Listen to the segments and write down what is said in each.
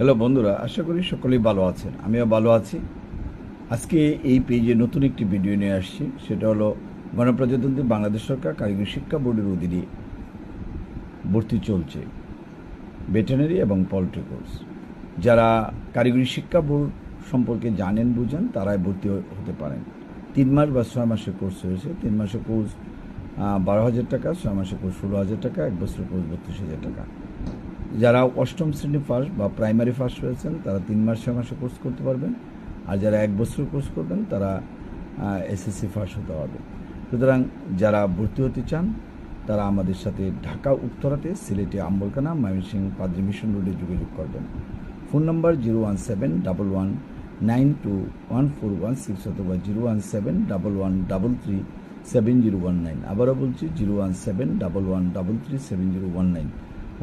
Hello বন্ধুরা, আশা করি সকলেই ভালো আছেন। আমিও ভালো আছি। আজকে এই পেজে নতুন একটি ভিডিও নিয়ে আসছি। সেটা হলো গণপ্রজাতন্ত্রী বাংলাদেশ সরকার কারিগরি শিক্ষা বোর্ডের অধীনে ভর্তি চলছে ভেটেরিনারি এবং পোলট্রি কোর্স। যারা কারিগরি শিক্ষা বোর্ড সম্পর্কে জানেন বুঝেন তারাই ভর্তি হতে পারেন। 3 মাস বা 6 মাসের কোর্স রয়েছে। 3 মাসের কোর্স 12,000 টাকা, 6 মাসের কোর্স 16,000 টাকা, 1 বছরের কোর্স 32,000 টাকা। যারা অষ্টম শ্রেণী ফার্স্ট বা প্রাইমারি ফার্স্ট রয়েছেন তারা 3 মাস 6 মাসে কোর্স করতে পারবেন। আর যারা 1 বছর কোর্স করবেন তারা এসএসসি ফার্স্ট হতে হবে। সুতরাং যারা ভর্তি হতে চান তারা আমাদের সাথে ঢাকা উত্তরাতে, সিলেটে আম্বরকানা, ময়মনসিংহ পাদ্রী মিশন রোডে যোগাযোগ করবেন। ফোন নম্বর 01711921416 অথবা 01711337019। আবারও বলছি 01711337019।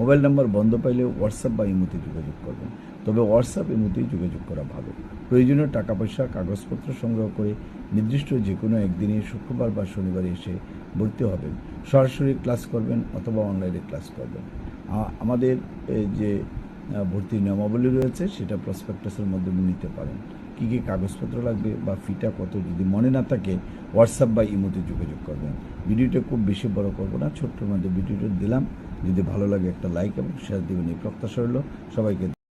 মোবাইল নাম্বার বন্ধ পাইলে হোয়াটসঅ্যাপ বা ইমোতে যোগাযোগ করবেন। তবে হোয়াটসঅ্যাপ ইমোতেই যোগাযোগ করা ভালো। প্রয়োজনীয় টাকা পয়সা কাগজপত্র সংগ্রহ করে নির্দিষ্ট যে কোনো একদিনে শুক্রবার বা শনিবারে এসে ভর্তি হবেন। সরাসরি ক্লাস করবেন অথবা অনলাইনে ক্লাস করবেন। আমাদের যে ভর্তির নিয়মাবলী রয়েছে সেটা প্রসপেক্টাসের মাধ্যমে নিতে পারেন। কী কী কাগজপত্র লাগবে বা ফিটা কত যদি মনে না থাকে হোয়াটসঅ্যাপ বা ইমোতে যোগাযোগ করবেন। ভিডিওটা খুব বেশি বড় করবো না, ছোট্টর মধ্যে ভিডিওটা দিলাম। যদি ভালো লাগে একটা লাইক এবং শেয়ার দেবেন এই প্রত্যাশা রইল। সবাইকে